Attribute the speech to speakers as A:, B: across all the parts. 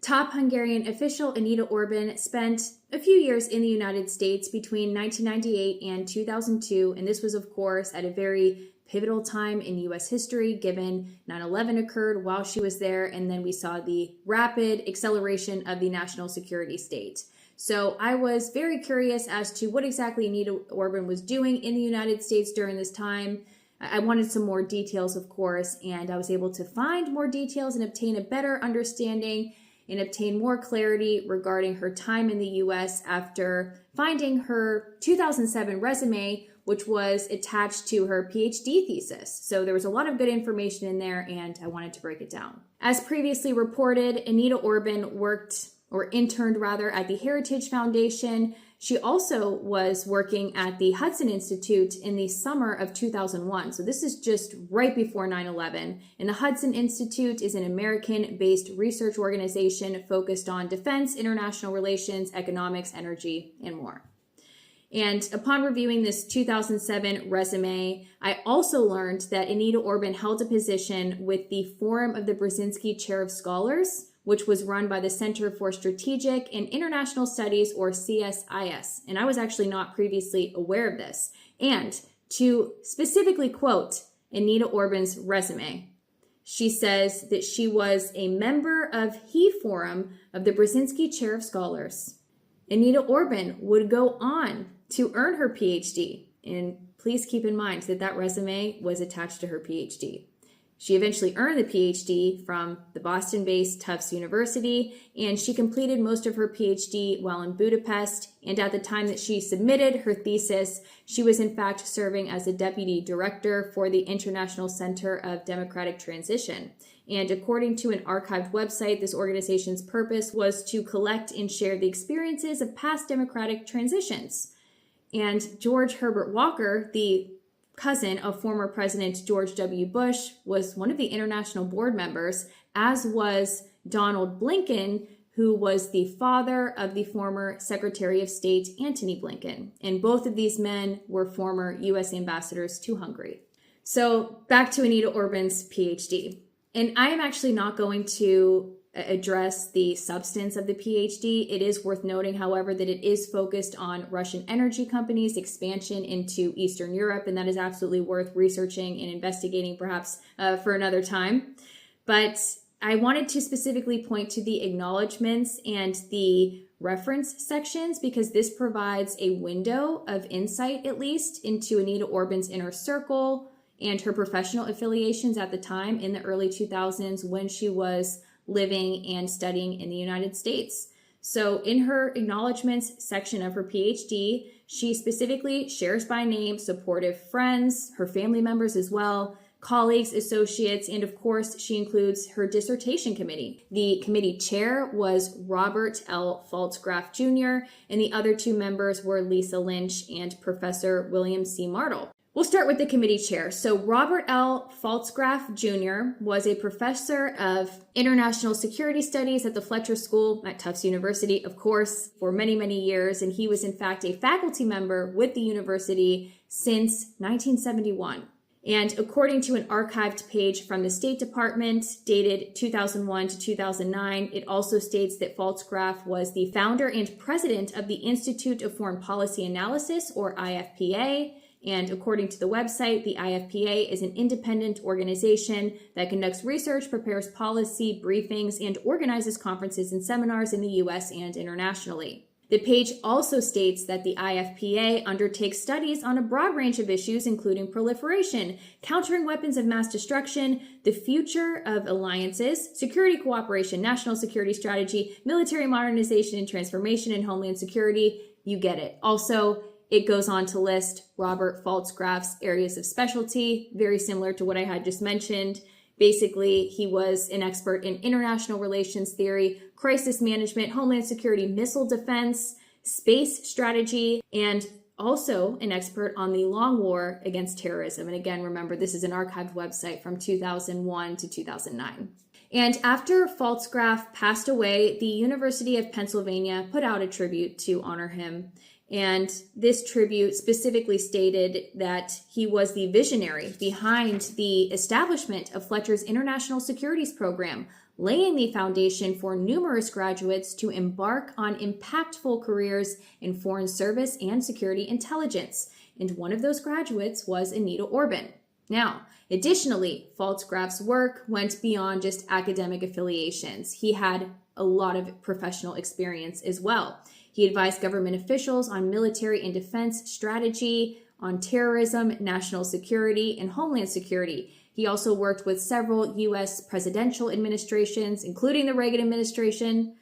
A: Top Hungarian official Anita Orbán spent a few years in the United States between 1998 and 2002, and this was, of course, at a very pivotal time in U.S. history, given 9/11 occurred while she was there, and then we saw the rapid acceleration of the national security state. So I was very curious as to what exactly Anita Orbán was doing in the United States during this time. I wanted some more details, of course, and I was able to find more details and obtain a better understanding and obtain more clarity regarding her time in the U.S. after finding her 2007 resume, which was attached to her PhD thesis. So there was a lot of good information in there, and I wanted to break it down. As previously reported, Anita Orbán interned at the Heritage Foundation. She also was working at the Hudson Institute in the summer of 2001. So this is just right before 9/11. And the Hudson Institute is an American-based research organization focused on defense, international relations, economics, energy, and more. And upon reviewing this 2007 resume, I also learned that Anita Orbán held a position with the Forum of the Brzezinski Chair of Scholars, which was run by the Center for Strategic and International Studies, or CSIS. And I was actually not previously aware of this. And to specifically quote Anita Orbán's resume, she says that she was a member of He Forum of the Brzezinski Chair of Scholars. Anita Orbán would go on to earn her PhD. And please keep in mind that that resume was attached to her PhD. She eventually earned the PhD from the Boston-based Tufts University, and she completed most of her PhD while in Budapest. And at the time that she submitted her thesis, she was in fact serving as a deputy director for the International Center of Democratic Transition. And according to an archived website, this organization's purpose was to collect and share the experiences of past democratic transitions. And George Herbert Walker, the cousin of former President George W. Bush, was one of the international board members, as was Donald Blinken, who was the father of the former Secretary of State Antony Blinken. And both of these men were former U.S. ambassadors to Hungary. So back to Anita Orbán's PhD. And I am actually not going to address the substance of the PhD. It is worth noting, however, that it is focused on Russian energy companies' expansion into Eastern Europe, and that is absolutely worth researching and investigating, perhaps for another time. But I wanted to specifically point to the acknowledgments and the reference sections because this provides a window of insight, at least, into Anita Orbán's inner circle and her professional affiliations at the time in the early 2000s when she was living and studying in the United States. So in her acknowledgments section of her PhD, she specifically shares by name supportive friends, her family members as well, colleagues, associates, and of course, she includes her dissertation committee. The committee chair was Robert L. Pfaltzgraf Jr., and the other two members were Lisa Lynch and Professor William C. Martle. We'll start with the committee chair. So Robert L. Pfaltzgraf Jr. was a professor of international security studies at the Fletcher School at Tufts University, of course, for many, many years. And he was, in fact, a faculty member with the university since 1971. And according to an archived page from the State Department dated 2001 to 2009, it also states that Pfaltzgraf was the founder and president of the Institute of Foreign Policy Analysis, or IFPA. And according to the website, the IFPA is an independent organization that conducts research, prepares policy briefings, and organizes conferences and seminars in the U.S. and internationally. The page also states that the IFPA undertakes studies on a broad range of issues, including proliferation, countering weapons of mass destruction, the future of alliances, security cooperation, national security strategy, military modernization and transformation, and homeland security. You get it. Also, it goes on to list Robert Pfaltzgraf's areas of specialty, very similar to what I had just mentioned. Basically, he was an expert in international relations theory, crisis management, homeland security, missile defense, space strategy, and also an expert on the long war against terrorism. And again, remember, this is an archived website from 2001 to 2009. And after Pfaltzgraf passed away, the University of Pennsylvania put out a tribute to honor him. And this tribute specifically stated that he was the visionary behind the establishment of Fletcher's International Securities Program, laying the foundation for numerous graduates to embark on impactful careers in foreign service and security intelligence. And one of those graduates was Anita Orbán. Now, additionally, Pfalzgraf's work went beyond just academic affiliations. He had a lot of professional experience as well. He advised government officials on military and defense strategy, on terrorism, national security, and homeland security. He also worked with several U.S. presidential administrations, including the Reagan administration.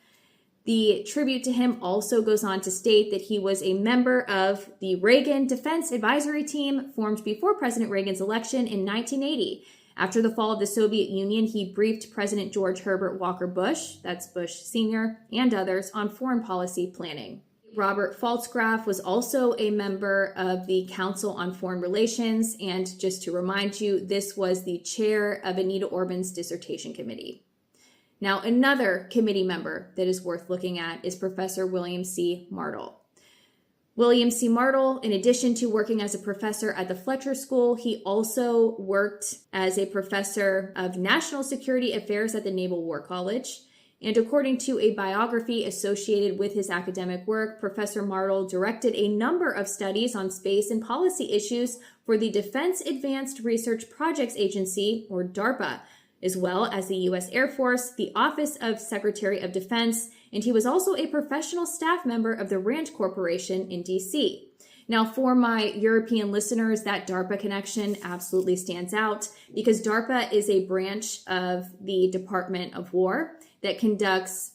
A: The tribute to him also goes on to state that he was a member of the Reagan Defense Advisory Team formed before President Reagan's election in 1980. After the fall of the Soviet Union, he briefed President George Herbert Walker Bush, that's Bush Sr., and others on foreign policy planning. Robert Pfalzgraf was also a member of the Council on Foreign Relations, and just to remind you, this was the chair of Anita Orbán's dissertation committee. Now, another committee member that is worth looking at is Professor William C. Martle. William C. Martle, in addition to working as a professor at the Fletcher School, he also worked as a professor of national security affairs at the Naval War College. And according to a biography associated with his academic work, Professor Martle directed a number of studies on space and policy issues for the Defense Advanced Research Projects Agency, or DARPA, as well as the U.S. Air Force, the Office of Secretary of Defense, and he was also a professional staff member of the Rand Corporation in D.C. Now, for my European listeners, that DARPA connection absolutely stands out because DARPA is a branch of the Department of War that conducts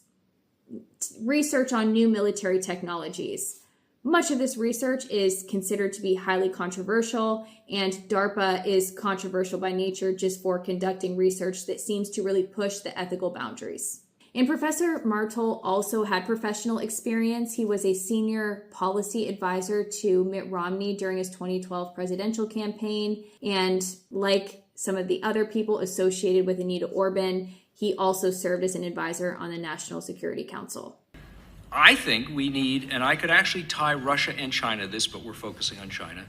A: research on new military technologies. Much of this research is considered to be highly controversial, and DARPA is controversial by nature just for conducting research that seems to really push the ethical boundaries. And Professor Martle also had professional experience. He was a senior policy advisor to Mitt Romney during his 2012 presidential campaign. And like some of the other people associated with Anita Orbán, he also served as an advisor on the National Security Council.
B: I think we need, and I could actually tie Russia and China to this, but we're focusing on China.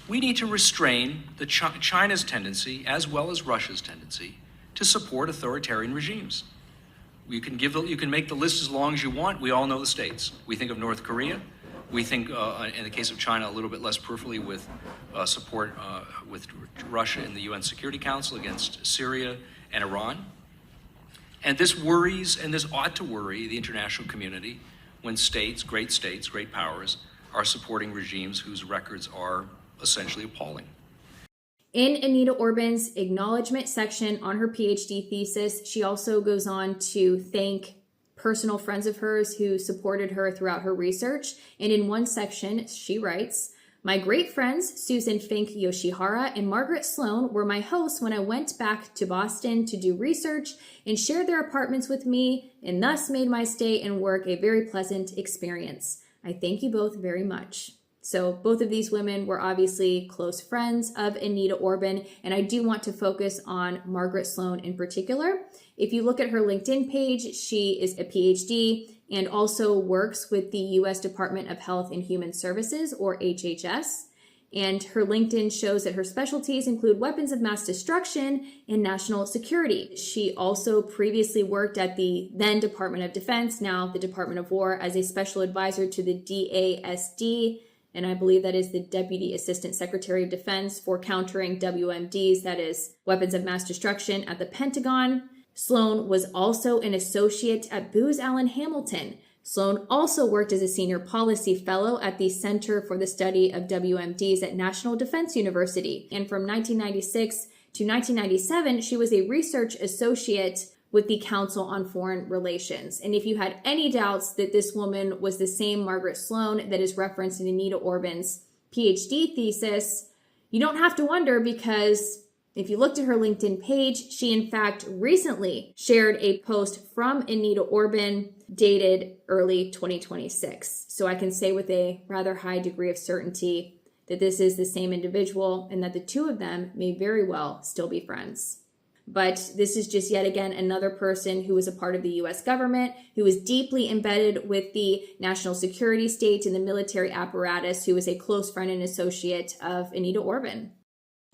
B: We need to restrain China's tendency, as well as Russia's tendency, to support authoritarian regimes. You can make the list as long as you want. We all know the states. We think of North Korea. We think, in the case of China, a little bit less peripherally with support with Russia in the UN Security Council against Syria and Iran. And this worries, and this ought to worry the international community when states, great powers, are supporting regimes whose records are essentially appalling.
A: In Anita Orbán's acknowledgement section on her PhD thesis, she also goes on to thank personal friends of hers who supported her throughout her research. And in one section, she writes, "My great friends, Susan Fink Yoshihara and Margaret Sloan, were my hosts when I went back to Boston to do research and shared their apartments with me, and thus made my stay and work a very pleasant experience. I thank you both very much." So both of these women were obviously close friends of Anita Orbán, and I do want to focus on Margaret Sloan in particular. If you look at her LinkedIn page, she is a PhD and also works with the U.S. Department of Health and Human Services, or HHS. And her LinkedIn shows that her specialties include weapons of mass destruction and national security. She also previously worked at the then Department of Defense, now the Department of War, as a special advisor to the DASD, and I believe that is the Deputy Assistant Secretary of Defense for countering WMDs, that is weapons of mass destruction, at the Pentagon. Sloan was also an associate at Booz Allen Hamilton. Sloan also worked as a senior policy fellow at the Center for the Study of WMDs at National Defense University. And from 1996 to 1997, she was a research associate with the Council on Foreign Relations. And if you had any doubts that this woman was the same Margaret Sloan that is referenced in Anita Orbán's PhD thesis, you don't have to wonder, because if you looked at her LinkedIn page, she in fact recently shared a post from Anita Orbán dated early 2026. So I can say with a rather high degree of certainty that this is the same individual and that the two of them may very well still be friends. But this is just yet again another person who was a part of the U.S. government, who was deeply embedded with the national security state and the military apparatus, who was a close friend and associate of Anita Orbán.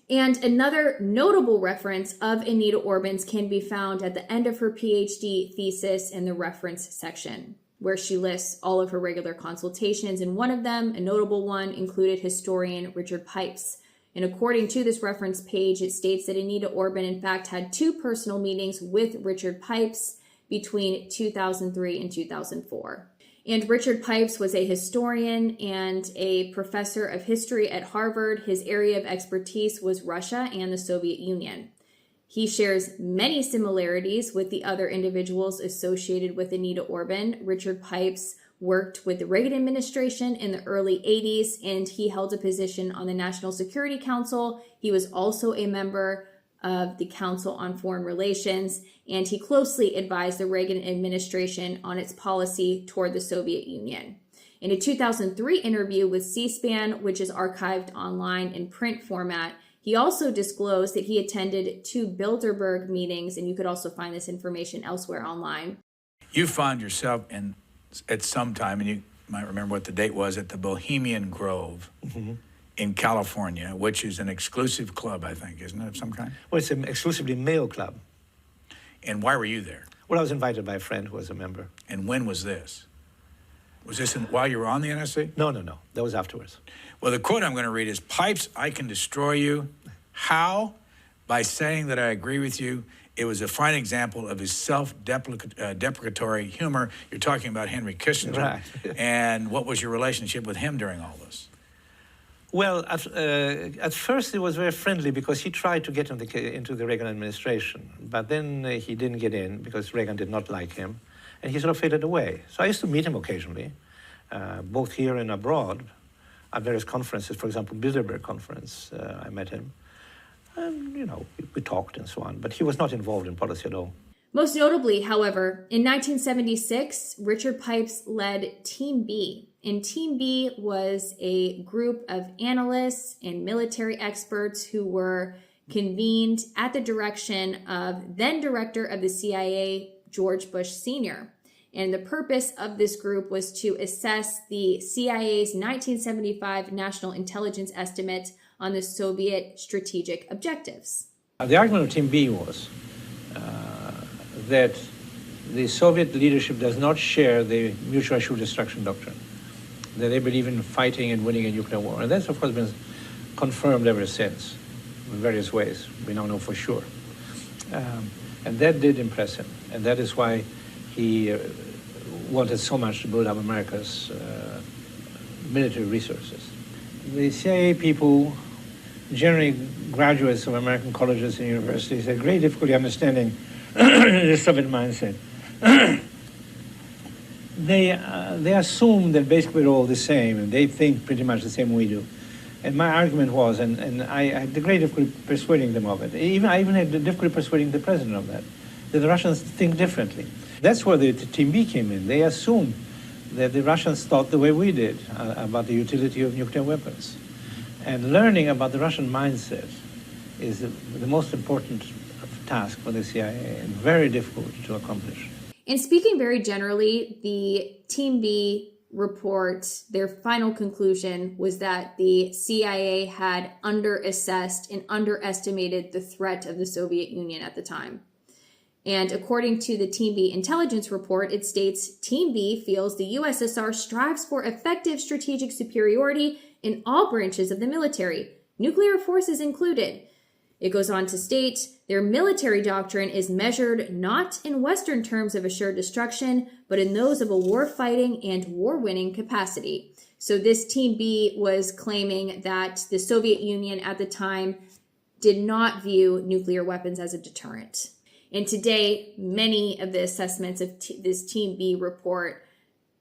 A: And another notable reference of Anita Orbán's can be found at the end of her PhD thesis in the reference section, where she lists all of her regular consultations. And one of them, a notable one, included historian Richard Pipes. And according to this reference page, it states that Anita Orbán, in fact, had 2 personal meetings with Richard Pipes between 2003 and 2004. And Richard Pipes was a historian and a professor of history at Harvard. His area of expertise was Russia and the Soviet Union. He shares many similarities with the other individuals associated with Anita Orbán. Richard Pipes worked with the Reagan administration in the early 80s, and he held a position on the National Security Council. He was also a member of the Council on Foreign Relations, and he closely advised the Reagan administration on its policy toward the Soviet Union. In a 2003 interview with C-SPAN, which is archived online in print format, he also disclosed that he attended 2 Bilderberg meetings, and you could also find this information elsewhere online.
C: You found yourself at some time, and you might remember what the date was, at the Bohemian Grove in California, which is an exclusive club, I think, isn't it, of some kind?
D: Well, it's an exclusively male club.
C: And why were you there?
D: Well, I was invited by a friend who was a member.
C: And when was this? Was this while you were on the NSC?
D: No. That was afterwards.
C: Well, the quote I'm going to read is, "Pipes, I can destroy you. How? By saying that I agree with you. It was a fine example of his self-deprecatory humor." You're talking about Henry Kissinger.
D: Right.
C: And what was your relationship with him during all this?
D: Well, at first it was very friendly because he tried to get into the Reagan administration. But then he didn't get in because Reagan did not like him. And he sort of faded away. So I used to meet him occasionally, both here and abroad, at various conferences. For example, Bilderberg conference, I met him. And, we talked and so on. But he was not involved in policy at all.
A: Most notably, however, in 1976, Richard Pipes led Team B. And Team B was a group of analysts and military experts who were convened at the direction of then director of the CIA, George Bush Sr. And the purpose of this group was to assess the CIA's 1975 National Intelligence Estimate on the Soviet strategic objectives.
D: The argument of Team B was that the Soviet leadership does not share the mutual assured destruction doctrine, that they believe in fighting and winning a nuclear war. And that's, of course, been confirmed ever since in various ways. We now know for sure. And that did impress him. And that is why he wanted so much to build up America's military resources. The CIA people, generally graduates of American colleges and universities, had great difficulty understanding the Soviet mindset. They assume that basically we're all the same, and they think pretty much the same we do. And my argument was, and I had the great difficulty persuading them of it. I even had the difficulty persuading the president of that the Russians think differently. That's where the Team B came in. They assumed that the Russians thought the way we did about the utility of nuclear weapons. And learning about the Russian mindset is the most important task for the CIA and very difficult to accomplish.
A: And speaking very generally, the Team B report, their final conclusion was that the CIA had underassessed and underestimated the threat of the Soviet Union at the time. And according to the Team B intelligence report, it states, Team B feels the USSR strives for effective strategic superiority in all branches of the military, nuclear forces included. It goes on to state, their military doctrine is measured not in Western terms of assured destruction, but in those of a war-fighting and war-winning capacity. So this Team B was claiming that the Soviet Union at the time did not view nuclear weapons as a deterrent. And today, many of the assessments of this Team B report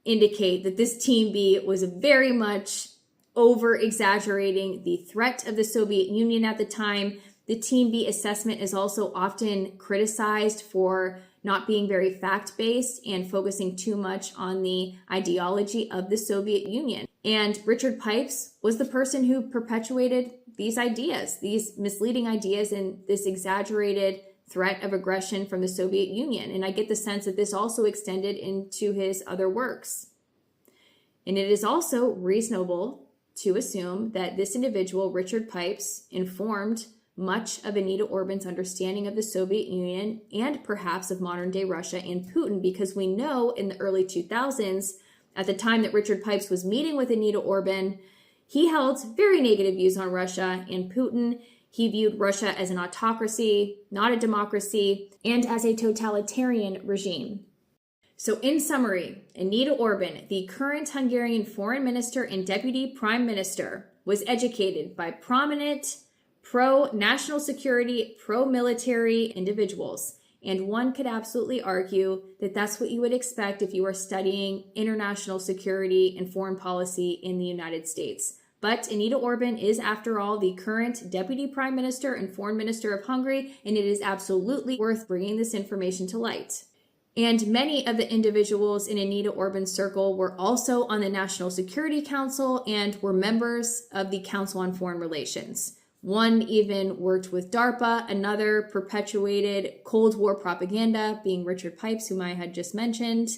A: indicate that this Team B was very much over-exaggerating the threat of the Soviet Union at the time. The Team B assessment is also often criticized for not being very fact-based and focusing too much on the ideology of the Soviet Union. And Richard Pipes was the person who perpetuated these ideas, these misleading ideas and this exaggerated threat of aggression from the Soviet Union. And I get the sense that this also extended into his other works. And it is also reasonable to assume that this individual, Richard Pipes, informed much of Anita Orban's understanding of the Soviet Union and perhaps of modern-day Russia and Putin, because we know in the early 2000s, at the time that Richard Pipes was meeting with Anita Orban, he held very negative views on Russia and Putin. He viewed Russia as an autocracy, not a democracy, and as a totalitarian regime. So in summary, Anita Orban, the current Hungarian foreign minister and deputy prime minister, was educated by prominent pro-national security, pro-military individuals. And one could absolutely argue that that's what you would expect if you were studying international security and foreign policy in the United States. But Anita Orban is, after all, the current deputy prime minister and foreign minister of Hungary, and it is absolutely worth bringing this information to light. And many of the individuals in Anita Orban's circle were also on the National Security Council and were members of the Council on Foreign Relations. One even worked with DARPA, another perpetuated Cold War propaganda, being Richard Pipes, whom I had just mentioned.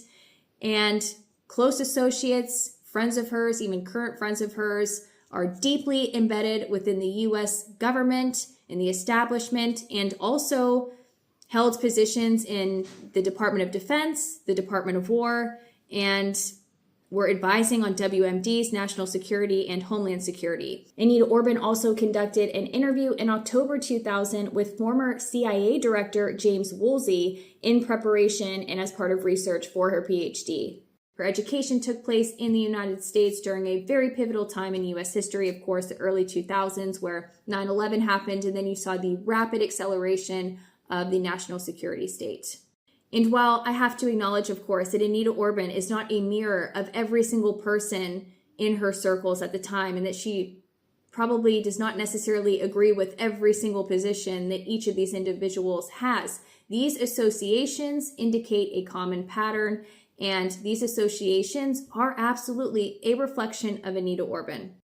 A: And close associates, friends of hers, even current friends of hers, are deeply embedded within the U.S. government, in the establishment, and also held positions in the Department of Defense, the Department of War, and were advising on WMD's national security and homeland security. Anita Orban also conducted an interview in October 2000 with former CIA Director James Woolsey in preparation and as part of research for her PhD. Her education took place in the United States during a very pivotal time in U.S. history, of course, the early 2000s, where 9/11 happened, and then you saw the rapid acceleration of the national security state. And while I have to acknowledge, of course, that Anita Orban is not a mirror of every single person in her circles at the time, and that she probably does not necessarily agree with every single position that each of these individuals has, these associations indicate a common pattern, and these associations are absolutely a reflection of Anita Orban.